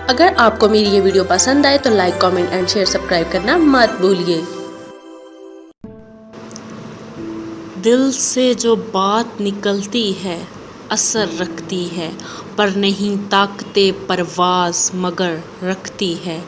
اگر آپ کو میری یہ ویڈیو پسند آئے تو like, comment and share, subscribe کرنا مت بھولیے۔ دل سے جو بات نکلتی ہے اثر رکھتی ہے، پر نہیں طاقت پرواز مگر رکھتی ہے۔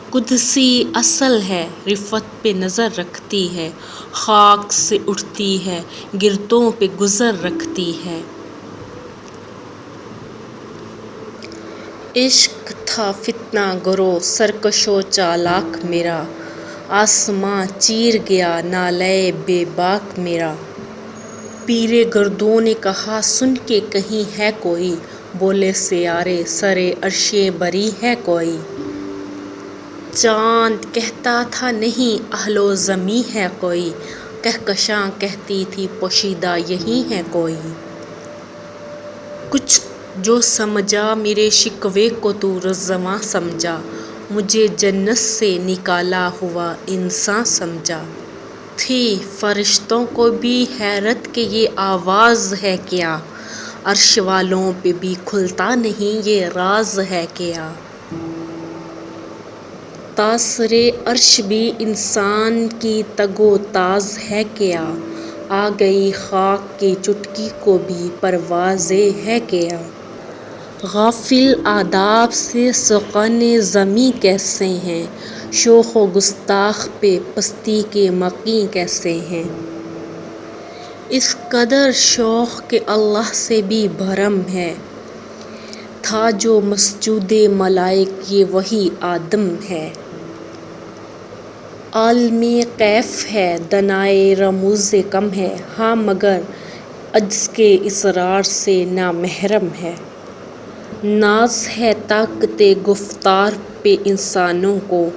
قدسی اصل ہے، رفعت پہ نظر رکھتی ہے، خاک سے اٹھتی ہے، گردوں پہ گزر رکھتی ہے۔ عشق تھا فتنہ گرو سرکش و چالاک میرا، آسماں چیر گیا نالۂ بے باک میرا۔ پیر گردوں نے کہا سن کے کہیں ہے کوئی، بولے سیارے سرے عرش بری ہے کوئی۔ چاند کہتا تھا نہیں اہل و زمیں ہے کوئی، کہکشاں کہتی تھی پوشیدہ یہیں ہے کوئی۔ کچھ جو سمجھا میرے شکوے کو تو رضواں سمجھا، مجھے جنت سے نکالا ہوا انساں سمجھا۔ تھی فرشتوں کو بھی حیرت کہ یہ آواز ہے کیا، عرش والوں پہ بھی کھلتا نہیں یہ راز ہے کیا۔ تاثر عرش بھی انسان کی تگ و تاز ہے کیا، آ گئی خاک کی چٹکی کو بھی پرواز ہے کیا۔ غافل آداب سے سکان زمیں کیسے ہیں، شوخ و گستاخ پہ پستی کے مقیں کیسے ہیں۔ اس قدر شوق کہ اللہ سے بھی بھرم ہے، تھا جو مسجود ملائک یہ وہی آدم ہے۔ عالم غیب ہے دانائے رموز کم ہے، ہاں مگر عجز کے اسرار سے نامحرم ہے۔ ناز ہے طاقت گفتار پہ انسانوں کو،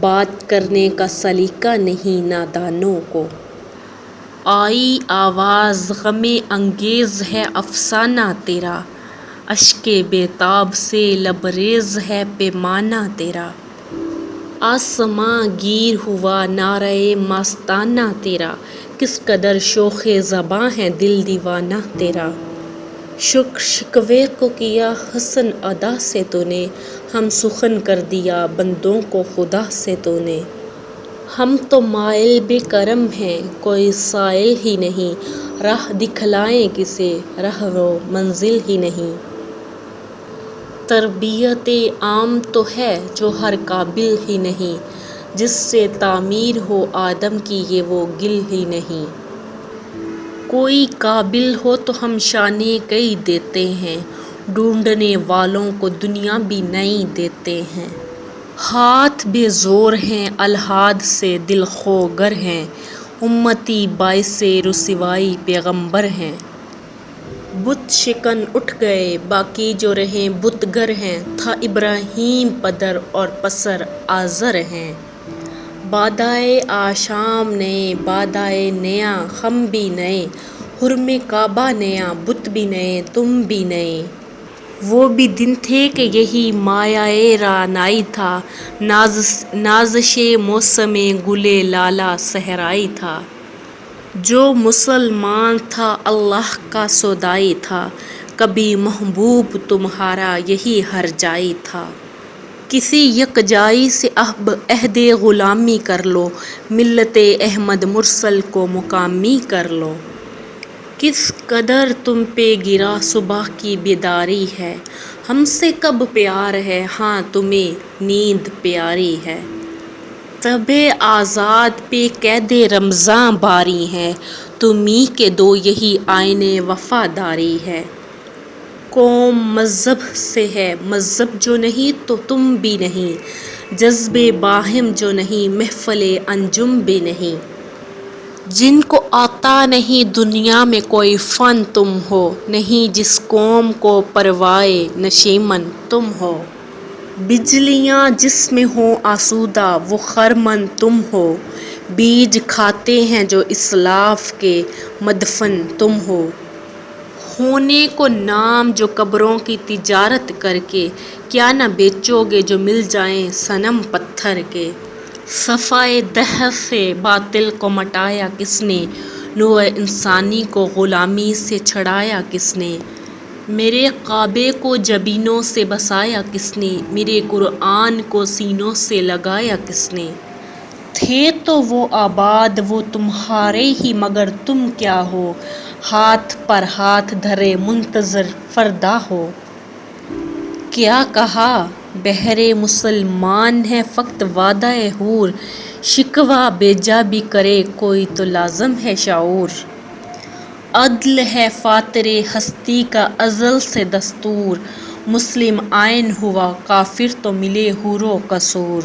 بات کرنے کا سلیقہ نہیں نادانوں کو۔ آئی آواز غم انگیز ہے افسانہ تیرا، اشک بے تاب سے لبریز ہے پیمانہ تیرا۔ آسماں گیر ہوا نعرہ مستانہ تیرا، کس قدر شوخ زباں ہے دل دیوانہ تیرا۔ شکر شکوے کو کیا حسن ادا سے تو نے، ہم سخن کر دیا بندوں کو خدا سے تو نے۔ ہم تو مائل بے کرم ہیں کوئی سائل ہی نہیں، راہ دکھلائیں کسے رہرو منزل ہی نہیں۔ تربیت عام تو ہے جو ہر قابل ہی نہیں، جس سے تعمیر ہو آدم کی یہ وہ گل ہی نہیں۔ کوئی قابل ہو تو ہم شانے کئی دیتے ہیں، ڈھونڈنے والوں کو دنیا بھی نہیں دیتے ہیں۔ ہاتھ بے زور ہیں الحاد سے دل خو گر ہیں، امتی باعث رسوائی پیغمبر ہیں۔ بت شکن اٹھ گئے باقی جو رہے بت گر ہیں، تھا ابراہیم پدر اور پسر آزر ہیں۔ بادائے آشام نئے بادائے نیا ہم بھی نئے، حرم کعبہ نیا بت بھی نئے تم بھی نئے۔ وہ بھی دن تھے کہ یہی مایۂ رعنائی تھا، نازش موسم گل لالہ صحرائی تھا۔ جو مسلمان تھا اللہ کا سودائی تھا، کبھی محبوب تمہارا یہی ہرجائی تھا۔ کسی یکجائی سے اب عہد غلامی کر لو، ملت احمد مرسل کو مقامی کر لو۔ کس قدر تم پہ گرا صبح کی بیداری ہے، ہم سے کب پیار ہے ہاں تمہیں نیند پیاری ہے۔ طبع آزاد پہ قید رمضاں باری ہے، تمہیں کہ دو یہی آئین وفاداری ہے۔ قوم مذہب سے ہے مذہب جو نہیں تو تم بھی نہیں، جذب باہم جو نہیں محفل انجم بھی نہیں۔ جن کو آتا نہیں دنیا میں کوئی فن تم ہو، نہیں جس قوم کو پروائے نشیمن تم ہو۔ بجلیاں جس میں ہوں آسودہ وہ خرمن تم ہو، بیج کھاتے ہیں جو اسلاف کے مدفن تم ہو۔ ہونے کو نام جو قبروں کی تجارت کر کے، کیا نہ بیچو گے جو مل جائیں صنم پتھر کے۔ صفائے دہر سے باطل کو مٹایا کس نے، نوع انسانی کو غلامی سے چھڑایا کس نے۔ میرے کعبے کو جبینوں سے بسایا کس نے، میرے قرآن کو سینوں سے لگایا کس نے؟ تھے تو وہ آباد وہ تمہارے ہی، مگر تم کیا ہو، ہاتھ پر ہاتھ دھرے منتظر فردا ہو۔ کیا کہا بہر مسلمان ہے فقط وعدہ حور، شکوہ بیجا بھی کرے کوئی تو لازم ہے شعور۔ عدل ہے فاطر ہستی کا ازل سے دستور، مسلم آئین ہوا کافر تو ملے حور و قصور۔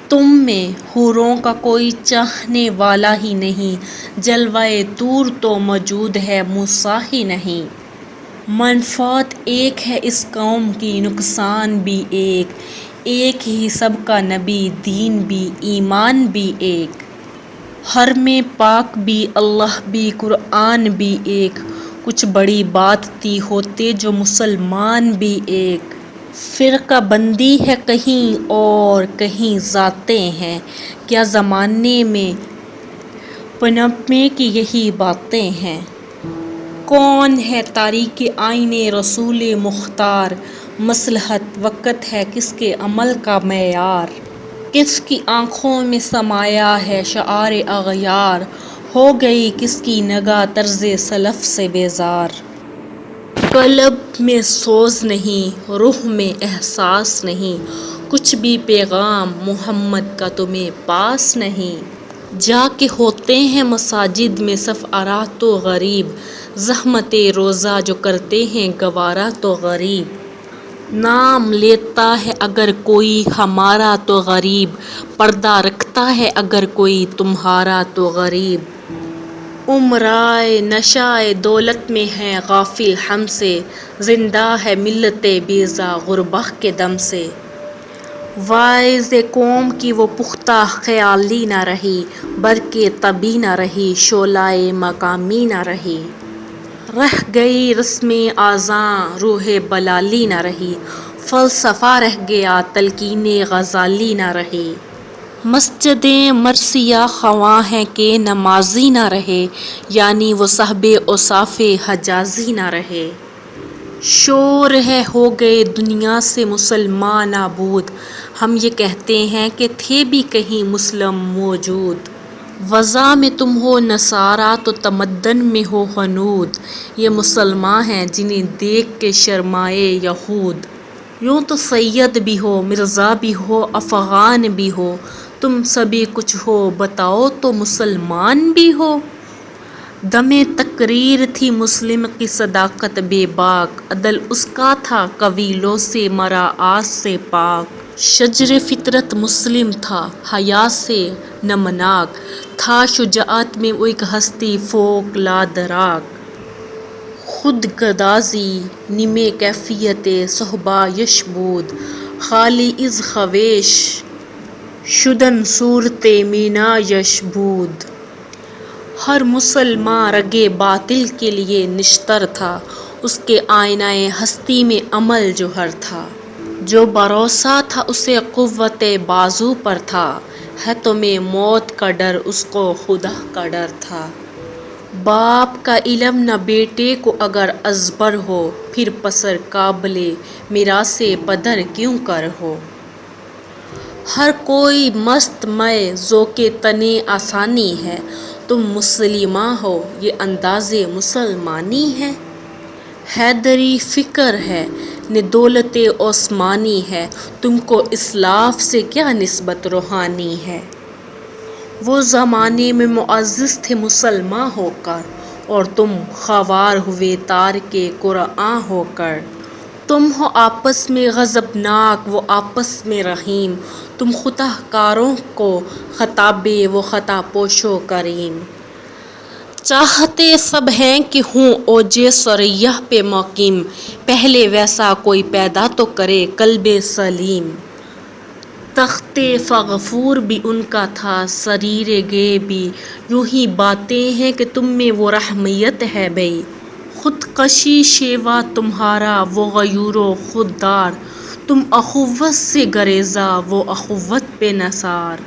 تم میں حوروں کا کوئی چاہنے والا ہی نہیں، جلوہ طور تو موجود ہے موسیٰ ہی نہیں۔ منفعت ایک ہے اس قوم کی نقصان بھی ایک، ایک ہی سب کا نبی دین بھی ایمان بھی ایک۔ حرم پاک بھی اللہ بھی قرآن بھی ایک، کچھ بڑی بات تھی ہوتے جو مسلمان بھی ایک۔ فرقہ بندی ہے کہیں اور کہیں ذاتیں ہیں، کیا زمانے میں پنپنے کی یہی باتیں ہیں۔ کون ہے تاریک آئین رسول مختار، مصلحت وقت ہے کس کے عمل کا معیار۔ کس کی آنکھوں میں سمایا ہے شعار اغیار، ہو گئی کس کی نگاہ طرز سلف سے بیزار۔ قلب میں سوز نہیں روح میں احساس نہیں، کچھ بھی پیغام محمد کا تمہیں پاس نہیں۔ جا کے ہوتے ہیں مساجد میں صف آرا تو غریب، زحمت روزہ جو کرتے ہیں گوارا تو غریب۔ نام لیتا ہے اگر کوئی ہمارا تو غریب، پردہ رکھتا ہے اگر کوئی تمہارا تو غریب۔ امرائے نشائے دولت میں ہیں غافل ہم سے، زندہ ہے ملت بیضا غربا کے دم سے۔ واعظ قوم کی وہ پختہ خیالی نہ رہی، برق طبع نہ رہی شعلہ مقامی نہ رہی۔ رہ گئی رسم اذاں روح بلالی نہ رہی، فلسفہ رہ گیا تلقین غزالی نہ رہی۔ مسجدیں مرثیہ خواں ہیں کہ نمازی نہ رہے، یعنی وہ صاحب اوصاف حجازی نہ رہے۔ شور ہے ہو گئے دنیا سے مسلمان نابود، ہم یہ کہتے ہیں کہ تھے بھی کہیں مسلم موجود۔ وضع میں تم ہو نصارا تو تمدن میں ہو ہنود، یہ مسلمان ہیں جنہیں دیکھ کے شرمائے یہود۔ یوں تو سید بھی ہو مرزا بھی ہو افغان بھی ہو، تم سبھی کچھ ہو بتاؤ تو مسلمان بھی ہو۔ دم تقریر تھی مسلم کی صداقت بے باک، عدل اس کا تھا قبیلوں سے مراعات سے پاک۔ شجر فطرت مسلم تھا حیا سے نمناک، تھا شجاعت میں وہ ایک ہستی فوق الادراک۔ خود غرضی نیم کیفیت صحبہ یش بود، خالی از خویش شدن صورت مینا یش بود۔ ہر مسلمان رگ باطل کے لیے نشتر تھا، اس کے آئینہ ہستی میں عمل جوہر تھا۔ جو بھروسہ تھا اسے قوت بازو پر تھا، ہے تمہیں موت کا ڈر اس کو خدا کا ڈر تھا۔ باپ کا علم نہ بیٹے کو اگر ازبر ہو، پھر پسر قابل میراث پدر کیوں کر ہو۔ ہر کوئی مست مئے ذوق تن آسانی ہے، تم مسلماں ہو یہ انداز مسلمانی ہے۔ حیدری فکر ہے نہ دولت عثمانی ہے، تم کو اسلاف سے کیا نسبت روحانی ہے۔ وہ زمانے میں معزز تھے مسلمان ہو کر، اور تم خوار ہوئے تارک قرآن ہو کر۔ تم ہو آپس میں غضبناک وہ آپس میں رحیم، تم خطا کاروں کو خطاب وہ خطا پوش و کریم۔ چاہتے سب ہیں کہ ہوں اوج ثریہ پہ مقیم، پہلے ویسا کوئی پیدا تو کرے قلب سلیم۔ تخت فغفور بھی ان کا تھا سریر غیب بھی، یوں ہی باتیں ہیں کہ تم میں وہ رحمیت ہے بھئی۔ خودکشی شیوا تمہارا وہ غیور و خوددار، تم اخوت سے گریزاں وہ اخوت پہ نثار۔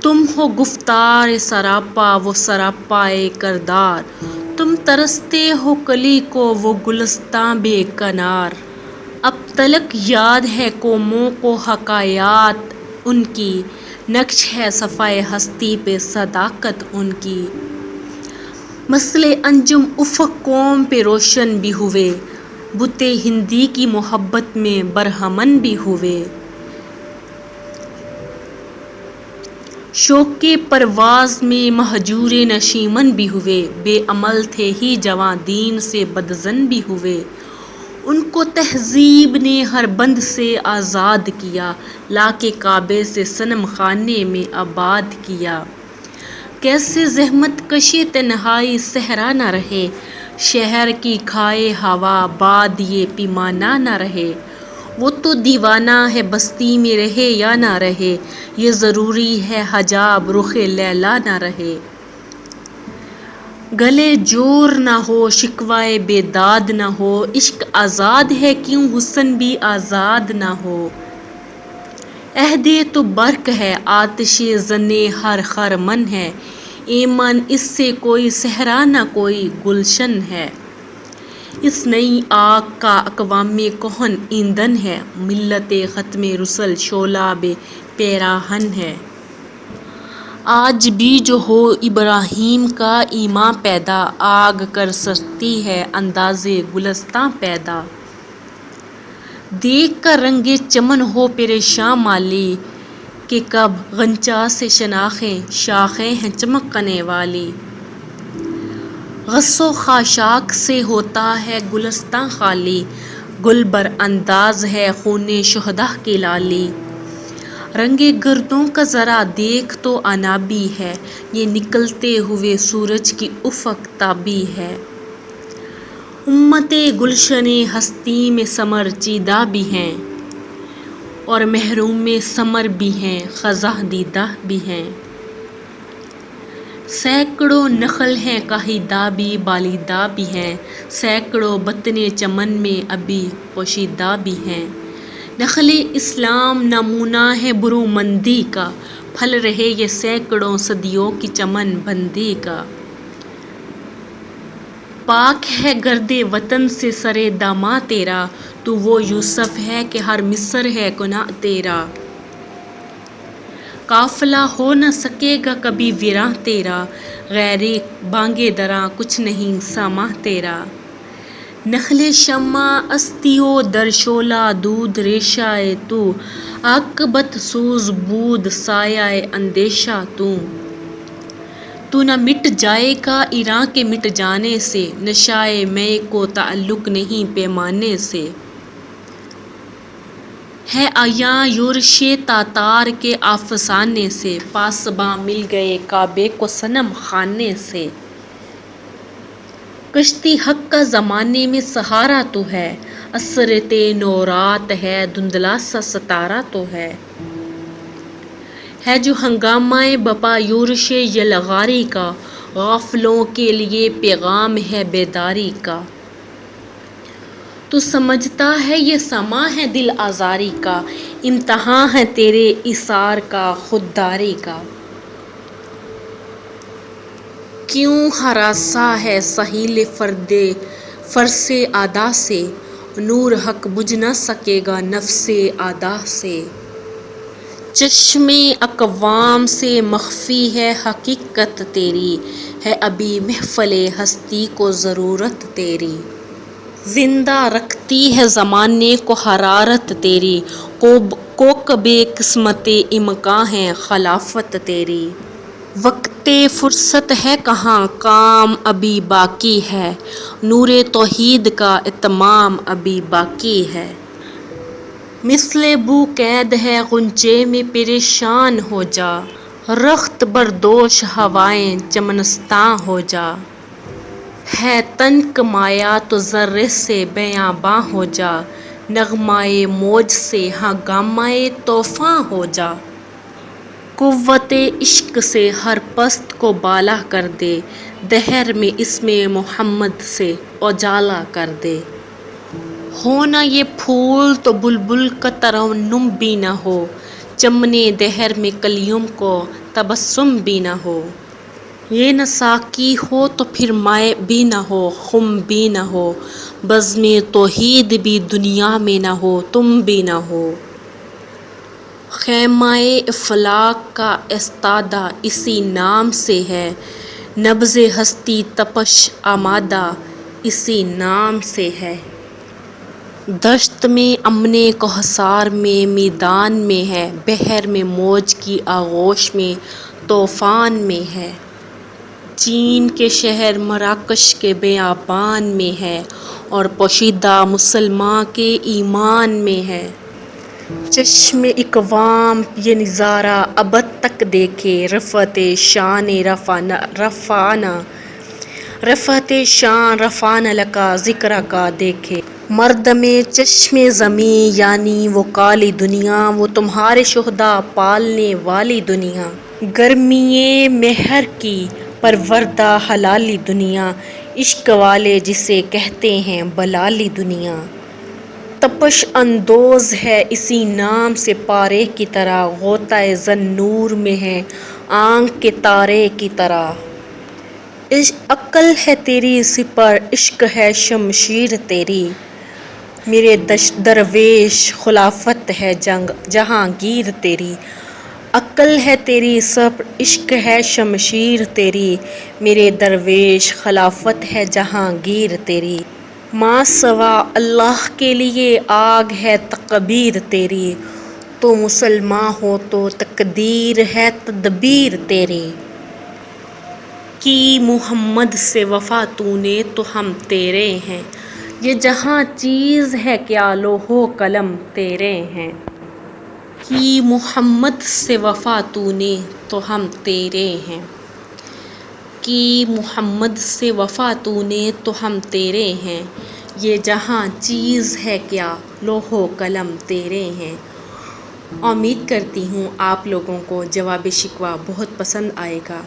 تم ہو گفتار سراپا وہ سراپا کردار، تم ترستے ہو کلی کو وہ گلستاں بے کنار، اب تلک یاد ہے قوموں کو حکایات ان کی، نقش ہے صفحۂ ہستی پہ صداقت ان کی۔ مسئلے انجم افق قوم پہ روشن بھی ہوئے، بت ہندی کی محبت میں برہمن بھی ہوئے۔ شوق پرواز میں مہجور نشیمن بھی ہوئے، بے عمل تھے ہی جواں دین سے بدظن بھی ہوئے۔ ان کو تہذیب نے ہر بند سے آزاد کیا، لا کے کعبے سے صنم خانے میں آباد کیا۔ کیسے زحمت کشِ تنہائی صحرا نہ رہے، شہر کی کھائے ہوا بادیے پیمانہ نہ رہے۔ وہ تو دیوانہ ہے بستی میں رہے یا نہ رہے، یہ ضروری ہے حجاب رخ لیلا نہ رہے۔ گلے جور نہ ہو شکوائے بیداد نہ ہو، عشق آزاد ہے کیوں حسن بھی آزاد نہ ہو۔ عہد تو برق ہے آتش زن ہر خرمن ہے، ایمن اس سے کوئی صحرا نہ کوئی گلشن ہے۔ اس نئی آگ کا اقوام کہن ایندھن ہے، ملت ختم رسل شعلہ بے پیراہن ہے۔ آج بھی جو ہو ابراہیم کا ایمان پیدا، آگ کر سکتی ہے انداز گلستاں پیدا۔ دیکھ کر رنگ چمن ہو پریشاں مالی، کہ کب غنچہ سے شناخیں شاخیں ہیں چمکنے والی۔ غص و خاشاک سے ہوتا ہے گلستاں خالی، گل بر انداز ہے خون شہداء کی لالی۔ رنگ گردوں کا ذرا دیکھ تو آنا بھی ہے، یہ نکلتے ہوئے سورج کی افق تابی ہے۔ امت گلشن ہستی میں ثمر چیدہ بھی ہیں، اور محروم ثمر بھی ہیں خزاں دیدہ بھی ہیں۔ سینکڑوں نخل ہیں کاہیدہ بھی بالیدہ بھی ہیں، سینکڑوں بطن چمن میں ابھی پوشیدہ بھی ہیں۔ نخل اسلام نمونہ ہے برومندی کا، پھل رہے یہ سینکڑوں صدیوں کی چمن بندی کا۔ پاک ہے گرد وطن سے سر داماں تیرا، تو وہ یوسف ہے کہ ہر مصر ہے کناں تیرا۔ قافلہ ہو نہ سکے گا کبھی ویراں تیرا، غیر بانگ دراں کچھ نہیں ساماں تیرا۔ نخل شمع استی و در شعلہ دود ریشہ تو، عاقبت سوز بود سایہ اندیشہ تو۔ تو نہ مٹ جائے گا ایراں کے مٹ جانے سے، نشائے مے کو تعلق نہیں پیمانے سے۔ ہے عیاں یورش تاتار کے افسانے سے، پاسباں مل گئے کعبے کو صنم خانے سے۔ کشتی حق کا زمانے میں سہارا تو ہے، عصرت نو رات ہے دھندلا سا ستارہ تو ہے۔ ہے جو ہنگامہ بپا یورش یلغاری کا، غافلوں کے لیے پیغام ہے بیداری کا۔ تو سمجھتا ہے یہ سماں ہے دل آزاری کا، امتحاں ہے تیرے ایثار کا خودداری کا۔ کیوں ہراساں ہے سہیل فرس اعداء سے، نور حق بجھ نہ سکے گا نفس اعداء سے۔ چشم اقوام سے مخفی ہے حقیقت تیری، ہے ابھی محفل ہستی کو ضرورت تیری۔ زندہ رکھتی ہے زمانے کو حرارت تیری، کوکب قسمت امکاں ہے خلافت تیری۔ وقت فرصت ہے کہاں کام ابھی باقی ہے، نور توحید کا اتمام ابھی باقی ہے۔ مثل بو قید ہے غنچے میں پریشان ہو جا، رخت بردوش ہوائیں چمنستاں ہو جا۔ ہے تنک مایہ تو ذرے سے بیاباں ہو جا، نغمۂ موج سے ہاں گامۂ طوفاں ہو جا۔ قوت عشق سے ہر پست کو بالا کر دے، دہر میں اسم محمد سے اجالا کر دے۔ ہو نہ یہ پھول تو بلبل کا ترنم بھی نہ ہو، چمن دہر میں کلیوں کو تبسم بھی نہ ہو۔ یہ نہ ساقی ہو تو پھر ماء بھی نہ ہو، خم بھی نہ ہو، بزم توحید بھی دنیا میں نہ ہو، تم بھی نہ ہو۔ خیمہ افلاک کا استادہ اسی نام سے ہے، نبض ہستی تپش آمادہ اسی نام سے ہے۔ دشت میں امن کوثر میں میدان میں ہے، بحر میں موج کی آغوش میں طوفان میں ہے۔ چین کے شہر مراکش کے بیابان میں ہے، اور پوشیدہ مسلماں کے ایمان میں ہے۔ چشم اقوام یہ نظارہ ابد تک دیکھے، رفعت شان رفعنا لک ذکرک دیکھے۔ مردم چشم زمیں یعنی وہ کالی دنیا، وہ تمہارے شہداء پالنے والی دنیا۔ گرمیِ مہر کی پروردہ ہلالی دنیا، عشق والے جسے کہتے ہیں بلالی دنیا۔ تپش اندوز ہے اسی نام سے پارے کی طرح، غوطۂ ذوالنور میں ہے آنکھ کے تارے کی طرح۔ عقل ہے تیری سپر، عشق ہے شمشیر تیری، میرے درویش خلافت ہے جہانگیر تیری۔ عقل ہے تیری سپر، عشق ہے شمشیر تیری، میرے درویش خلافت ہے جہانگیر تیری۔ ماں سوا اللہ کے لیے آگ ہے تکبیر تیری، تو مسلماں ہو تو تقدیر ہے تدبیر تیری۔ کی محمد سے وفا تو نے تو ہم تیرے ہیں، یہ جہاں چیز ہے کیا لوح و قلم تیرے ہیں۔ کی محمد سے وفا تو نے تو ہم تیرے ہیں، کی محمد سے وفا تو نے تو ہم تیرے ہیں، یہ جہاں چیز ہے کیا لوح و قلم تیرے ہیں۔ امید کرتی ہوں آپ لوگوں کو جواب شکوہ بہت پسند آئے گا۔